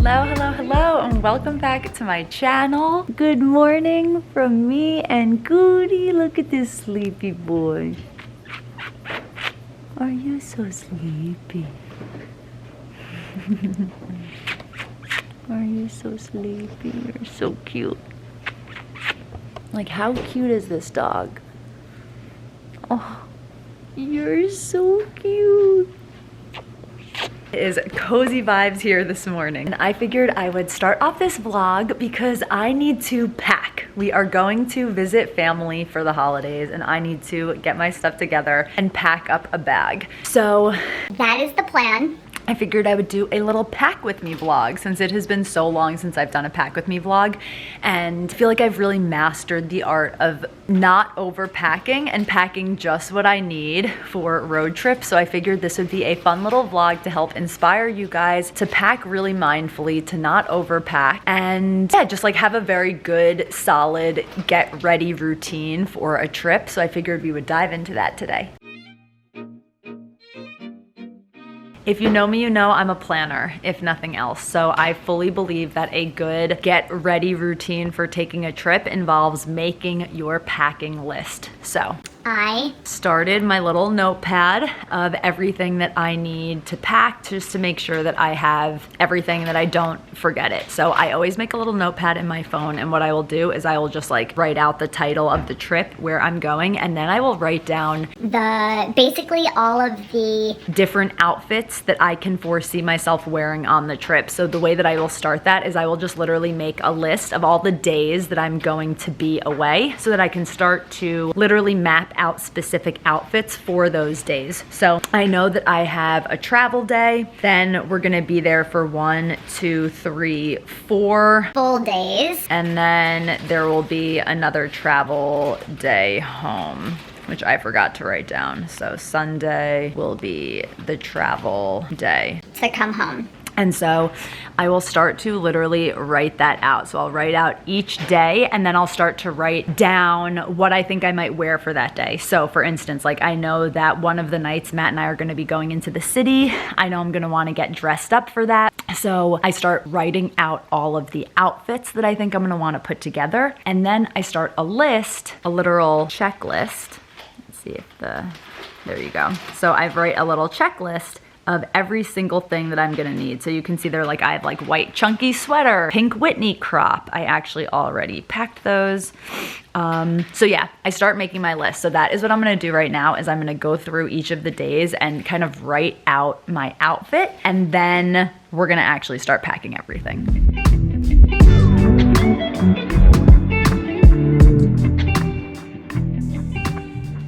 Hello, and welcome back to my channel. Good morning from me and Goody. Look at this sleepy boy. Are you so sleepy? Are you so sleepy? You're so cute. Like, how cute is this dog? Oh, you're so cute. It is cozy vibes here this morning. And I figured I would start off this vlog because I need to pack. We are going to visit family for the holidays and I need to get my stuff together and pack up a bag. So that is the plan. I figured I would do a little pack with me vlog since it has been so long since I've done a pack with me vlog, and I feel like I've really mastered the art of not overpacking and packing just what I need for road trips. So I figured this would be a fun little vlog to help inspire you guys to pack really mindfully, to not overpack, and yeah, just like have a very good, solid, get ready routine for a trip. So I figured we would dive into that today. If you know me, you know I'm a planner, if nothing else. So I fully believe that a good get ready routine for taking a trip involves making your packing list. So I started my little notepad of everything that I need to pack just to make sure that I have everything, that I don't forget it. So I always make a little notepad in my phone, and what I will do is I will just like write out the title of the trip, where I'm going, and then I will write down basically all of the different outfits that I can foresee myself wearing on the trip. So the way that I will start that is I will just literally make a list of all the days that I'm going to be away so that I can start to literally map out specific outfits for those days. So I know that I have a travel day, then we're gonna be there for 1, 2, 3, 4 full days, and then there will be another travel day home, which I forgot to write down. So Sunday will be the travel day to come home. And so I will start to literally write that out. So I'll write out each day, and then I'll start to write down what I think I might wear for that day. So for instance, like I know that one of the nights Matt and I are gonna be going into the city. I know I'm gonna wanna get dressed up for that. So I start writing out all of the outfits that I think I'm gonna wanna put together. And then I start a list, a literal checklist. Let's see if there you go. So I write a little checklist of every single thing that I'm gonna need. So you can see there, like I have like white chunky sweater, pink Whitney crop. I actually already packed those. So yeah, I start making my list. So that is what I'm gonna do right now, is I'm gonna go through each of the days and kind of write out my outfit, and then we're gonna actually start packing everything.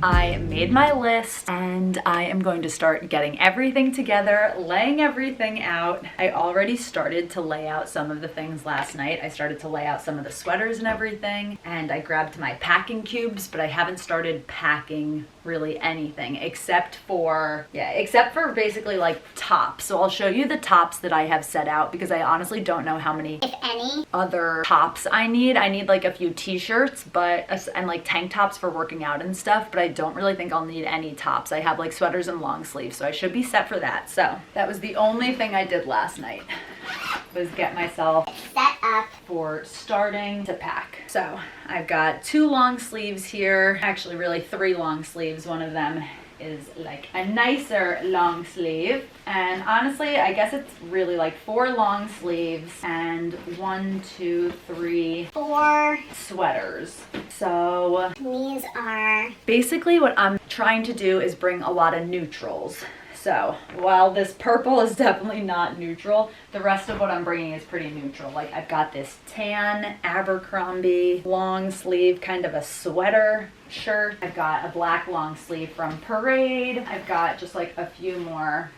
I made my list and I am going to start getting everything together, laying everything out. I already started to lay out some of the things last night. I started to lay out some of the sweaters and everything, and I grabbed my packing cubes, but I haven't started packing really anything except for basically like tops. So I'll show you the tops that I have set out because I honestly don't know how many, if any, other tops I need. I need like a few t-shirts, and like tank tops for working out and stuff, but I don't really think I'll need any tops. I have like sweaters and long sleeves, so I should be set for that. So that was the only thing I did last night, was get myself set up for starting to pack. So I've got 2 long sleeves here, actually really 3 long sleeves. One of them is like a nicer long sleeve, and honestly I guess it's really like 4 long sleeves and 1, 2, 3, 4 sweaters. So these are basically what I'm trying to do is bring a lot of neutrals. So while this purple is definitely not neutral, the rest of what I'm bringing is pretty neutral. Like I've got this tan Abercrombie long sleeve, kind of a sweater shirt. I've got a black long sleeve from Parade. I've got just like a few more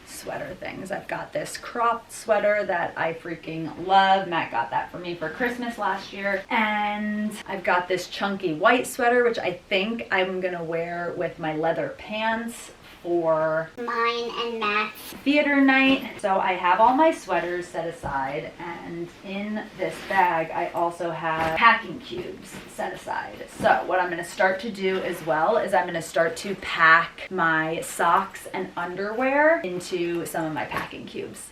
sweater things. I've got this cropped sweater that I freaking love. Matt got that for me for Christmas last year. And I've got this chunky white sweater, which I think I'm gonna wear with my leather pants for mine and Matt's theater night. So I have all my sweaters set aside, and in this bag I also have packing cubes set aside. So what I'm going to start to do as well is I'm going to start to pack my socks and underwear into some of my packing cubes.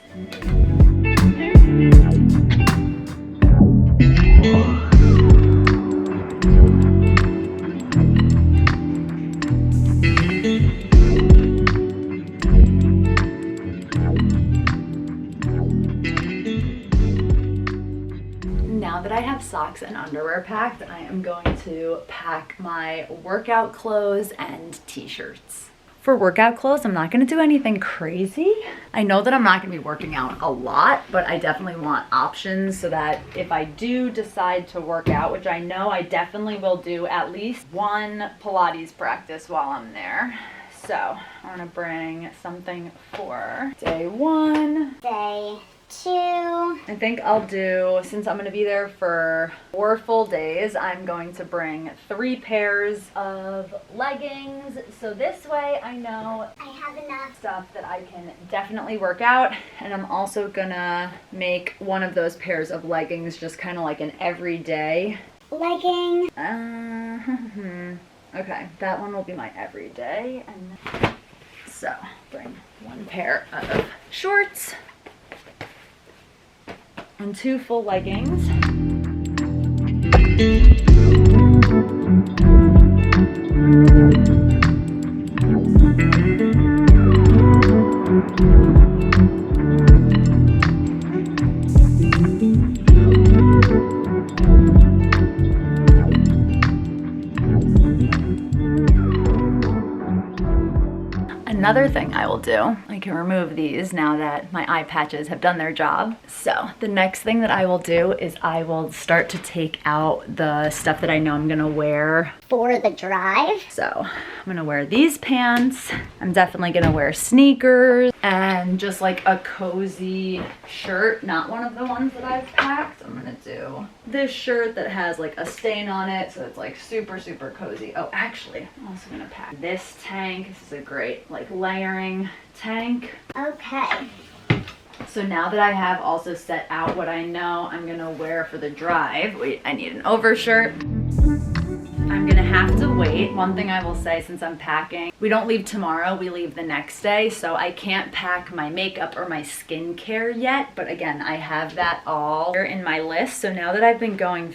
have socks and underwear packed, I am going to pack my workout clothes and t-shirts. For workout clothes, I'm not gonna do anything crazy. I know that I'm not gonna be working out a lot, but I definitely want options so that if I do decide to work out, which I know I definitely will do at least one Pilates practice while I'm there. So I'm gonna bring something for day 1. Day 2. I think I'll do, since I'm gonna be there for 4 full days, I'm going to bring 3 pairs of leggings. So this way I know I have enough. stuff that I can definitely work out. And I'm also gonna make one of those pairs of leggings just kind of like an everyday Legging. Okay, that one will be my everyday. And so bring 1 pair of shorts and 2 full leggings. Another thing I will do, I can remove these now that my eye patches have done their job. So the next thing that I will do is I will start to take out the stuff that I know I'm gonna wear For the drive. So I'm gonna wear these pants. I'm definitely gonna wear sneakers and just like a cozy shirt, not one of the ones that I've packed. I'm gonna do this shirt that has like a stain on it, so it's like super, super cozy. Oh, actually, I'm also gonna pack this tank. This is a great like layering tank. Okay. So now that I have also set out what I know I'm gonna wear for the drive, wait, I need an overshirt. I'm gonna have to wait. One thing I will say, since I'm packing, we don't leave tomorrow, we leave the next day, so I can't pack my makeup or my skincare yet, but again, I have that all here in my list. So now that I've been going,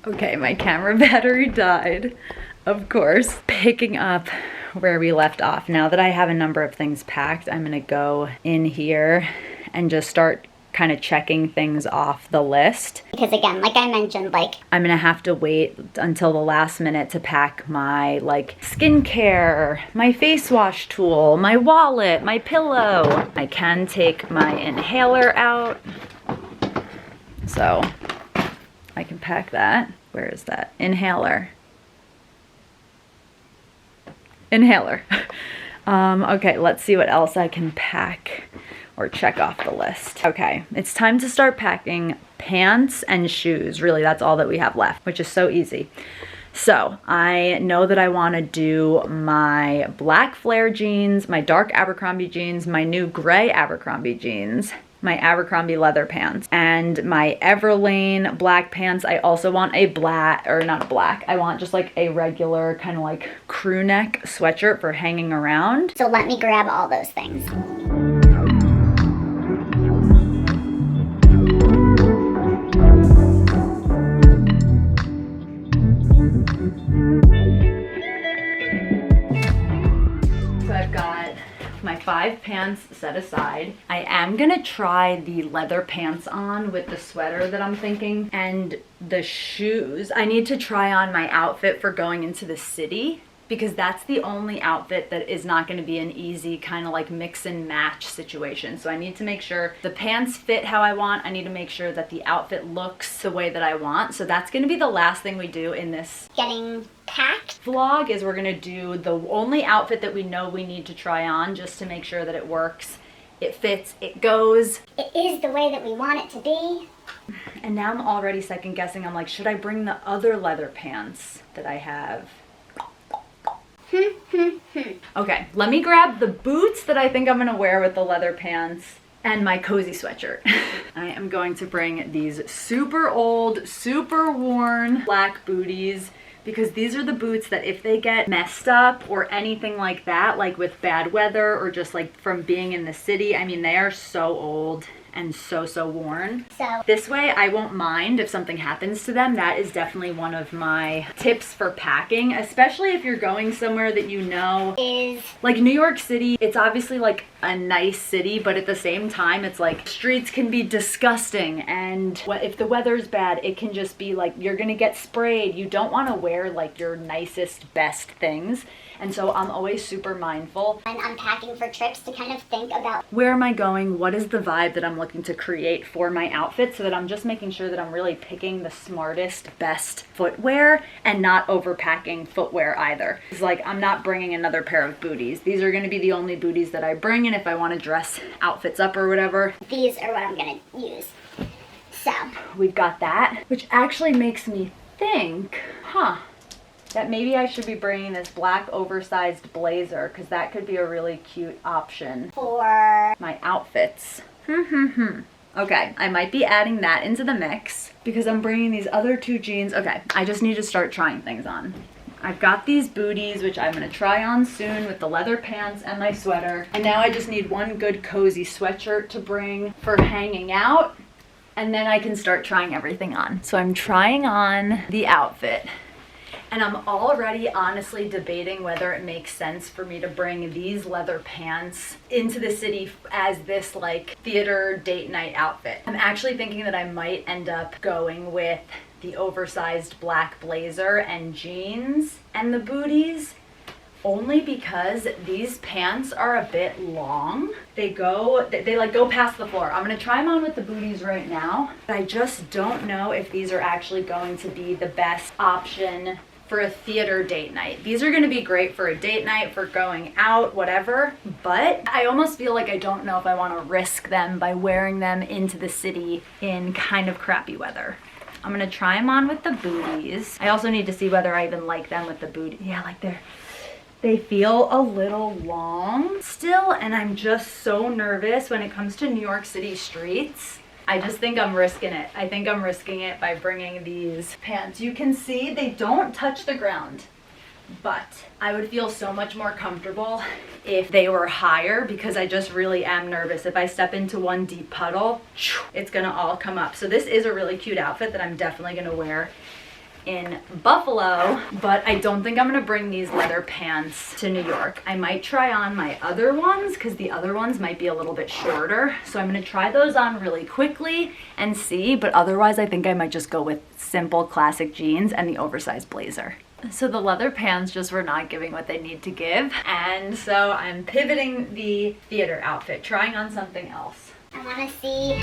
okay, my camera battery died, of course. Picking up where we left off, now that I have a number of things packed, I'm gonna go in here and just start kind of checking things off the list. Because again, like I mentioned, like I'm gonna have to wait until the last minute to pack my like skincare, my face wash tool, my wallet, my pillow. I can take my inhaler out, so I can pack that. Where is that? Inhaler. Okay, let's see what else I can pack or check off the list. Okay, it's time to start packing pants and shoes. Really, that's all that we have left, which is so easy. So I know that I want to do my black flare jeans, my dark Abercrombie jeans, my new gray Abercrombie jeans, my Abercrombie leather pants, and my Everlane black pants. I also want a black, or not black, I want just like a regular kind of like crew neck sweatshirt for hanging around. so let me grab all those things. I've got my 5 pants set aside. I am gonna try the leather pants on with the sweater that I'm thinking, and the shoes. I need to try on my outfit for going into the city, because that's the only outfit that is not going to be an easy kind of like mix and match situation. So I need to make sure the pants fit how I want. I need to make sure that the outfit looks the way that I want. So that's going to be the last thing we do in this Getting packed. vlog, is we're going to do the only outfit that we know we need to try on, just to make sure that it works, it fits, it goes. It is the way that we want it to be. And now I'm already second guessing. I'm like, should I bring the other leather pants that I have? Okay, let me grab the boots that I think I'm gonna wear with the leather pants and my cozy sweatshirt. I am going to bring these super old, super worn black booties, because these are the boots that if they get messed up or anything like that, like with bad weather or just like from being in the city, I mean, they are so old and so worn. So This way I won't mind if something happens to them. That is definitely one of my tips for packing, especially if you're going somewhere that you know is like New York City. It's obviously like a nice city, but at the same time it's like streets can be disgusting, and if the weather's bad it can just be like you're gonna get sprayed. You don't want to wear like your nicest, best things. And so I'm always super mindful when I'm packing for trips to kind of think about where am I going, what is the vibe that I'm looking to create for my outfit, so that I'm just making sure that I'm really picking the smartest, best footwear and not overpacking footwear either. It's like I'm not bringing another pair of booties. These are going to be the only booties that I bring, and if I want to dress outfits up or whatever, these are what I'm gonna use. So we've got that, which actually makes me think, that maybe I should be bringing this black oversized blazer, because that could be a really cute option for my outfits. Okay, I might be adding that into the mix because I'm bringing these other two jeans. Okay, I just need to start trying things on. I've got these booties, which I'm gonna try on soon with the leather pants and my sweater. And now I just need one good cozy sweatshirt to bring for hanging out, and then I can start trying everything on. So I'm trying on the outfit. And I'm already honestly debating whether it makes sense for me to bring these leather pants into the city as this like theater date night outfit. I'm actually thinking that I might end up going with the oversized black blazer and jeans and the booties, only because these pants are a bit long. They like go past the floor. I'm gonna try them on with the booties right now. I just don't know if these are actually going to be the best option for a theater date night. These are gonna be great for a date night, for going out, whatever, but I almost feel like I don't know if I wanna risk them by wearing them into the city in kind of crappy weather. I'm gonna try them on with the booties. I also need to see whether I even like them with the booty. Yeah, like they feel a little long still, and I'm just so nervous when it comes to New York City streets. I just think I'm risking it. I think I'm risking it by bringing these pants. You can see they don't touch the ground, but I would feel so much more comfortable if they were higher, because I just really am nervous. If I step into one deep puddle, it's gonna all come up. So this is a really cute outfit that I'm definitely gonna wear in Buffalo, but I don't think I'm gonna bring these leather pants to New York. I might try on my other ones because the other ones might be a little bit shorter. So I'm gonna try those on really quickly and see, but otherwise I think I might just go with simple classic jeans and the oversized blazer. So the leather pants just were not giving what they need to give, and so I'm pivoting the theater outfit, trying on something else. I wanna see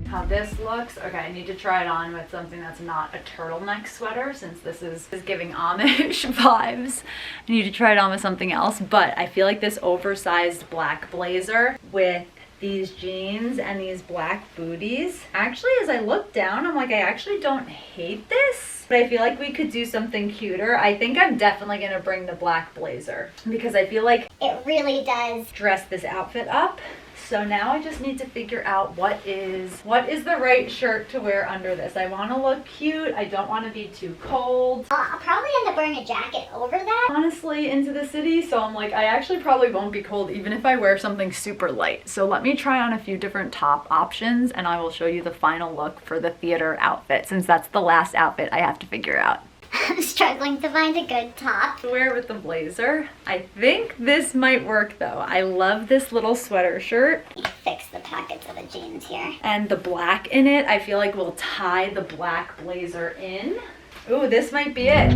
how this looks. Okay, I need to try it on with something that's not a turtleneck sweater, since this is giving Amish vibes. I need to try it on with something else, but I feel like this oversized black blazer with these jeans and these black booties, actually as I look down, I'm like, I actually don't hate this, but I feel like we could do something cuter. I think I'm definitely gonna bring the black blazer because I feel like it really does dress this outfit up. So now I just need to figure out what is the right shirt to wear under this. I want to look cute. I don't want to be too cold. I'll probably end up wearing a jacket over that. Honestly, into the city, so I'm like, I actually probably won't be cold even if I wear something super light. So let me try on a few different top options and I will show you the final look for the theater outfit, since that's the last outfit I have to figure out. I'm struggling to find a good top to wear with the blazer. I think this might work though. I love this little sweater shirt. Fix the pockets of the jeans here. And the black in it, I feel like we'll tie the black blazer in. Ooh, this might be it.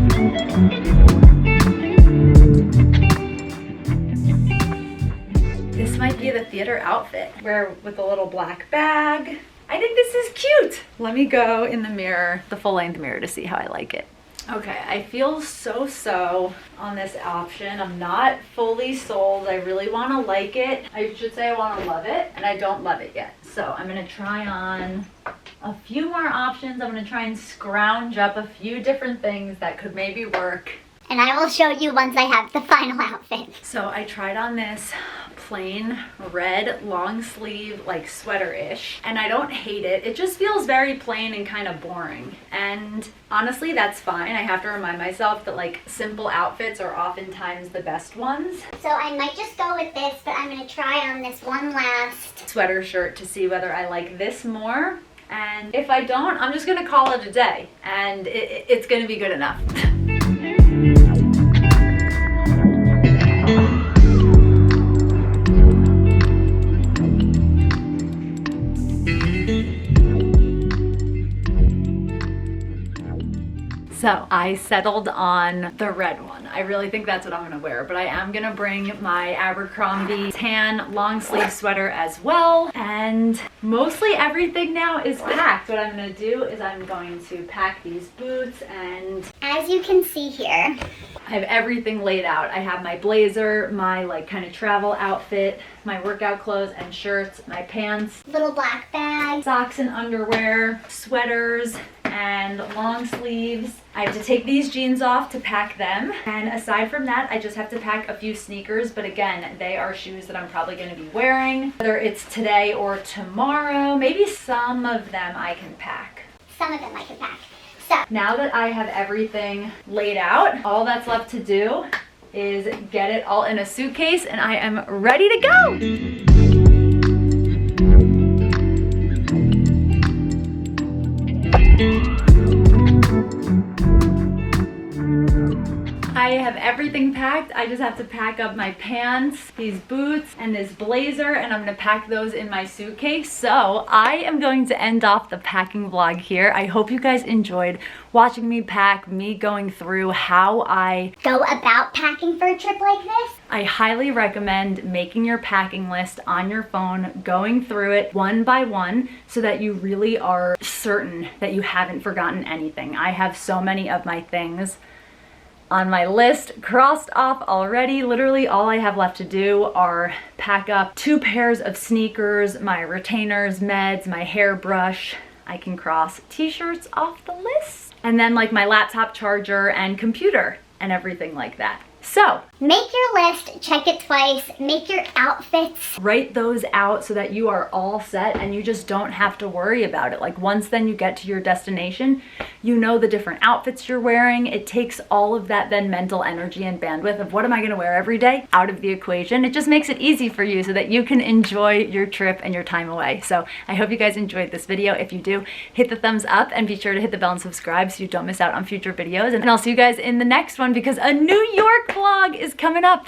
This might be the theater outfit. Wear with a little black bag. I think this is cute. Let me go in the mirror, the full length mirror, to see how I like it. Okay, I feel so on this option. I'm not fully sold. I really want to like it. I should say I want to love it, and I don't love it yet. So I'm going to try on a few more options. I'm going to try and scrounge up a few different things that could maybe work. And I will show you once I have the final outfit. So I tried on this plain red long sleeve, like sweater-ish, and I don't hate it. It just feels very plain and kind of boring. And honestly, that's fine. I have to remind myself that like simple outfits are oftentimes the best ones. So I might just go with this, but I'm gonna try on this one last Sweater shirt to see whether I like this more. And if I don't, I'm just gonna call it a day, and it's gonna be good enough. So I settled on the red one. I really think that's what I'm gonna wear, but I am gonna bring my Abercrombie tan long sleeve sweater as well. And mostly everything now is packed. What I'm gonna do is I'm going to pack these boots, and as you can see here, I have everything laid out. I have my blazer, my like kind of travel outfit, my workout clothes and shirts, my pants, little black bag, socks and underwear, sweaters, and long sleeves. I have to take these jeans off to pack them. And aside from that, I just have to pack a few sneakers. But again, they are shoes that I'm probably gonna be wearing, whether it's today or tomorrow. Maybe some of them I can pack. Some of them I can pack. So now that I have everything laid out, all that's left to do is get it all in a suitcase, and I am ready to go. I have everything packed. I just have to pack up my pants, these boots, and this blazer, and I'm gonna pack those in my suitcase. So I am going to end off the packing vlog here. I hope you guys enjoyed watching me pack, me going through how I go about packing for a trip like this. I highly recommend making your packing list on your phone, going through it one by one so that you really are certain that you haven't forgotten anything. I have so many of my things on my list crossed off already. Literally all I have left to do are pack up 2 pairs of sneakers, my retainers, meds, my hairbrush. I can cross t-shirts off the list. And then like my laptop charger and computer and everything like that. So make your list, check it twice, make your outfits. Write those out so that you are all set and you just don't have to worry about it. Like once then you get to your destination, you know the different outfits you're wearing. It takes all of that then mental energy and bandwidth of what am I gonna wear every day out of the equation. It just makes it easy for you so that you can enjoy your trip and your time away. So I hope you guys enjoyed this video. If you do, hit the thumbs up and be sure to hit the bell and subscribe so you don't miss out on future videos. And I'll see you guys in the next one because a New York vlog is coming up.